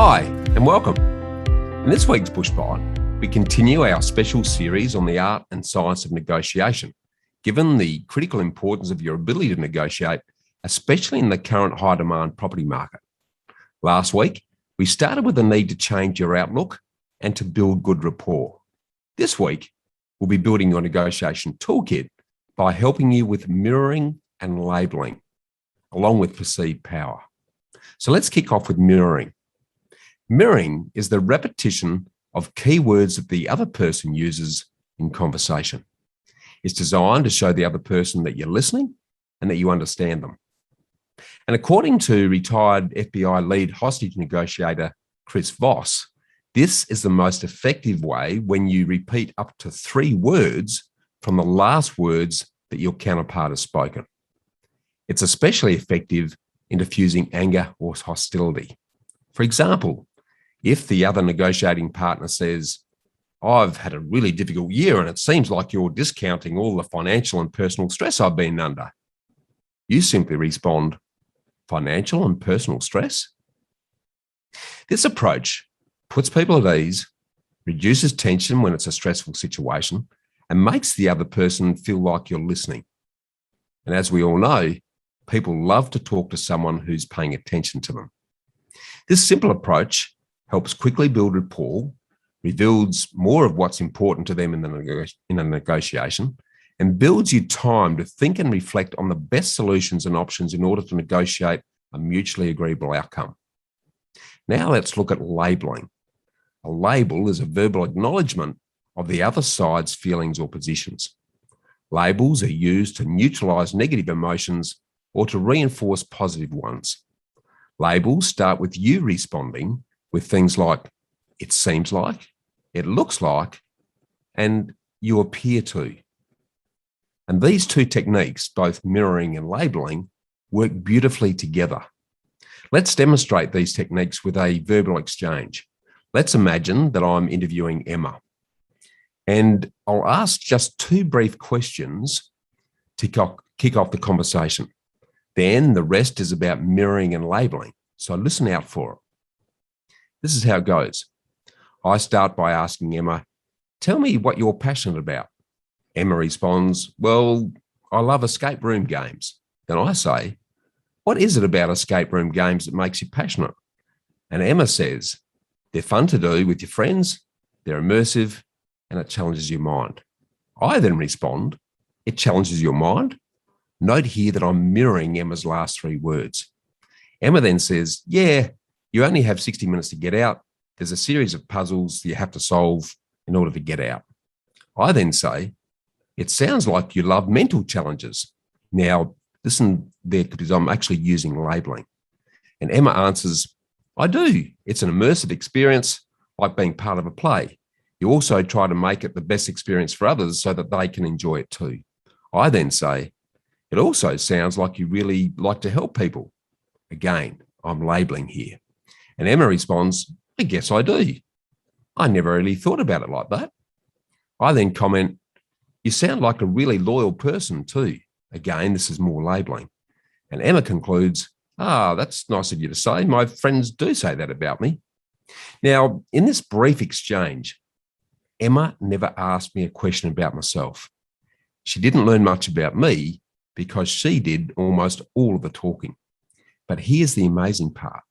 Hi, and welcome. In this week's Bushbite, we continue our special series on the art and science of negotiation, given the critical importance of your ability to negotiate, especially in the current high-demand property market. Last week, we started with the need to change your outlook and to build good rapport. This week, we'll be building your negotiation toolkit by helping you with mirroring and labeling, along with perceived power. So let's kick off with mirroring. Mirroring is the repetition of keywords that the other person uses in conversation. It's designed to show the other person that you're listening and that you understand them. And according to retired FBI lead hostage negotiator Chris Voss, this is the most effective way when you repeat up to 3 words from the last words that your counterpart has spoken. It's especially effective in diffusing anger or hostility. For example, if the other negotiating partner says, "I've had a really difficult year and it seems like you're discounting all the financial and personal stress I've been under," you simply respond, "Financial and personal stress?" This approach puts people at ease, reduces tension when it's a stressful situation, and makes the other person feel like you're listening. And as we all know, people love to talk to someone who's paying attention to them. This simple approach helps quickly build rapport, reveals more of what's important to them in a negotiation, and builds you time to think and reflect on the best solutions and options in order to negotiate a mutually agreeable outcome. Now let's look at labeling. A label is a verbal acknowledgement of the other side's feelings or positions. Labels are used to neutralize negative emotions or to reinforce positive ones. Labels start with you responding with things like, "It seems like," "It looks like," and "You appear to." And these two techniques, both mirroring and labeling, work beautifully together. Let's demonstrate these techniques with a verbal exchange. Let's imagine that I'm interviewing Emma, and I'll ask just 2 brief questions to kick off the conversation. Then the rest is about mirroring and labeling, so listen out for it. This is how it goes. I start by asking Emma, "Tell me what you're passionate about." Emma responds, "Well, I love escape room games." Then I say, "What is it about escape room games that makes you passionate?" And Emma says, "They're fun to do with your friends, they're immersive, and it challenges your mind." I then respond, "It challenges your mind?" Note here that I'm mirroring Emma's last 3 words. Emma then says, "Yeah, you only have 60 minutes to get out. There's a series of puzzles you have to solve in order to get out." I then say, "It sounds like you love mental challenges." Now, listen there because I'm actually using labeling. And Emma answers, "I do. It's an immersive experience, like being part of a play. You also try to make it the best experience for others so that they can enjoy it too." I then say, "It also sounds like you really like to help people." Again, I'm labeling here. And Emma responds, "I guess I do. I never really thought about it like that." I then comment, "You sound like a really loyal person too." Again, this is more labeling. And Emma concludes, "That's nice of you to say. My friends do say that about me." Now, in this brief exchange, Emma never asked me a question about myself. She didn't learn much about me because she did almost all of the talking. But here's the amazing part.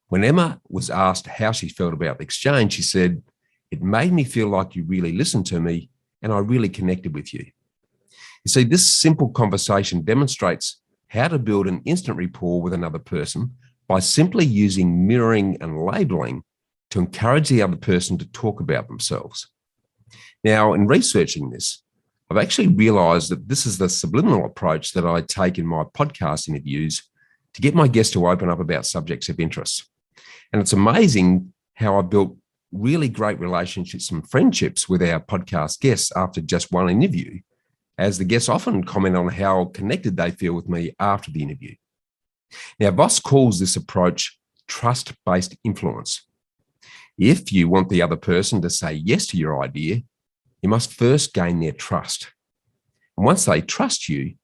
When Emma was asked how she felt about the exchange, she said, "It made me feel like you really listened to me and I really connected with you." You see, this simple conversation demonstrates how to build an instant rapport with another person by simply using mirroring and labeling to encourage the other person to talk about themselves. Now, in researching this, I've actually realized that this is the subliminal approach that I take in my podcast interviews to get my guests to open up about subjects of interest. And it's amazing how I built really great relationships and friendships with our podcast guests after just one interview, as the guests often comment on how connected they feel with me after the interview. Now, Voss calls this approach trust-based influence. If you want the other person to say yes to your idea, you must first gain their trust. And once they trust you,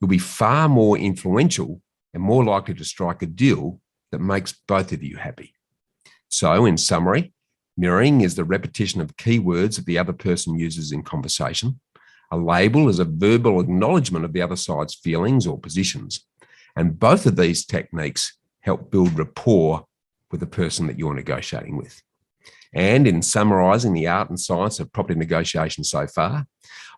you'll be far more influential and more likely to strike a deal that makes both of you happy. So, in summary, mirroring is the repetition of keywords that the other person uses in conversation. A label is a verbal acknowledgement of the other side's feelings or positions. And both of these techniques help build rapport with the person that you're negotiating with. And in summarising the art and science of property negotiation so far,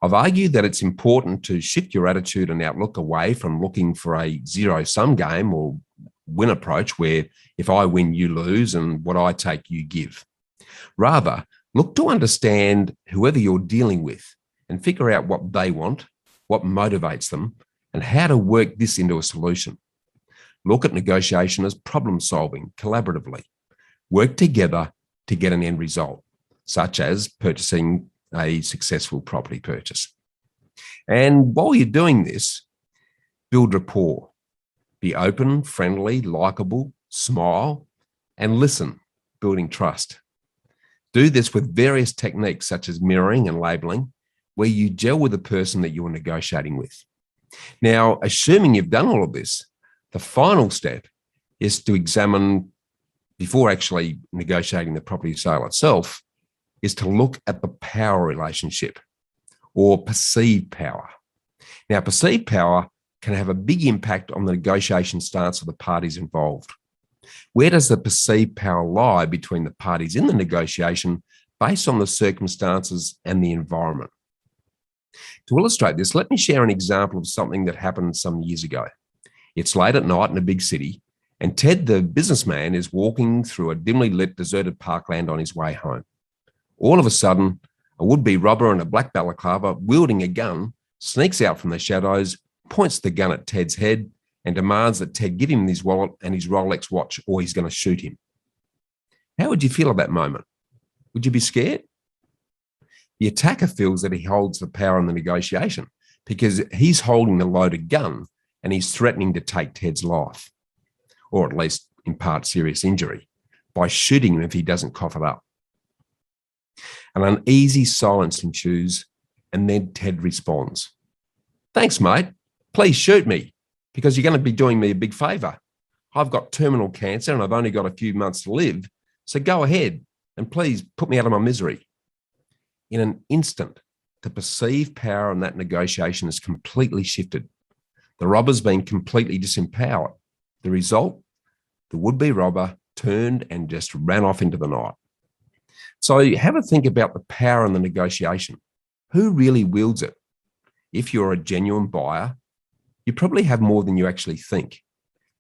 I've argued that it's important to shift your attitude and outlook away from looking for a zero-sum game or win approach where if I win, you lose, and what I take, you give. Rather, look to understand whoever you're dealing with and figure out what they want, what motivates them, and how to work this into a solution. Look at negotiation as problem solving collaboratively. Work together to get an end result, such as purchasing a successful property purchase. And while you're doing this, build rapport. Be open, friendly, likable, smile, and listen, building trust. Do this with various techniques such as mirroring and labeling, where you gel with the person that you're negotiating with. Now, assuming you've done all of this, the final step is to examine, before actually negotiating the property sale itself, is to look at the power relationship or perceived power. Now, perceived power can have a big impact on the negotiation stance of the parties involved. Where does the perceived power lie between the parties in the negotiation based on the circumstances and the environment? To illustrate this, let me share an example of something that happened some years ago. It's late at night in a big city, and Ted, the businessman, is walking through a dimly lit, deserted parkland on his way home. All of a sudden, a would-be robber in a black balaclava, wielding a gun, sneaks out from the shadows, points the gun at Ted's head, and demands that Ted give him his wallet and his Rolex watch, or he's going to shoot him. How would you feel at that moment? Would you be scared? The attacker feels that he holds the power in the negotiation because he's holding the loaded gun and he's threatening to take Ted's life, or at least impart serious injury, by shooting him if he doesn't cough it up. An uneasy silence ensues, and then Ted responds, "Thanks, mate. Please shoot me, because you're going to be doing me a big favour. I've got terminal cancer and I've only got a few months to live, so go ahead and please put me out of my misery." In an instant, the perceived power in that negotiation is completely shifted. The robber's been completely disempowered. The result? The would-be robber turned and just ran off into the night. So have a think about the power in the negotiation. Who really wields it? If you're a genuine buyer, you probably have more than you actually think.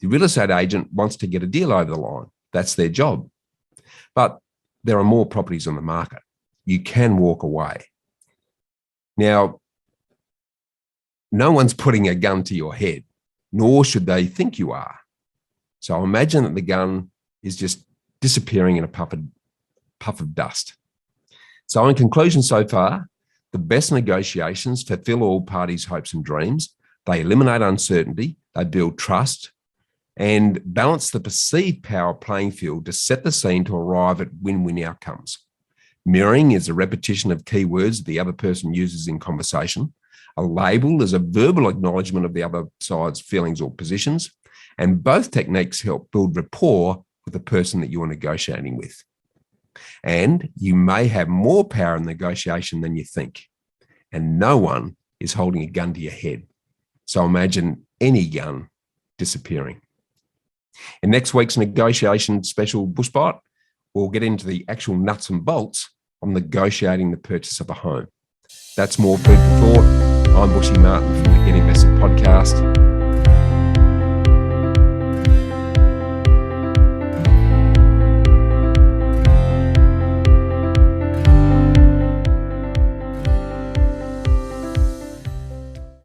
The real estate agent wants to get a deal over the line. That's their job. But there are more properties on the market. You can walk away. Now, no one's putting a gun to your head, nor should they think you are. So imagine that the gun is just disappearing in a puff of dust. So in conclusion so far, the best negotiations fulfill all parties' hopes and dreams. They eliminate uncertainty, they build trust, and balance the perceived power playing field to set the scene to arrive at win-win outcomes. Mirroring is a repetition of keywords the other person uses in conversation. A label is a verbal acknowledgement of the other side's feelings or positions. And both techniques help build rapport with the person that you're negotiating with. And you may have more power in negotiation than you think. And no one is holding a gun to your head. So imagine any gun disappearing. In next week's negotiation special Bushbite, we'll get into the actual nuts and bolts of negotiating the purchase of a home. That's more food for thought. I'm Bushy Martin from the Get Invested podcast.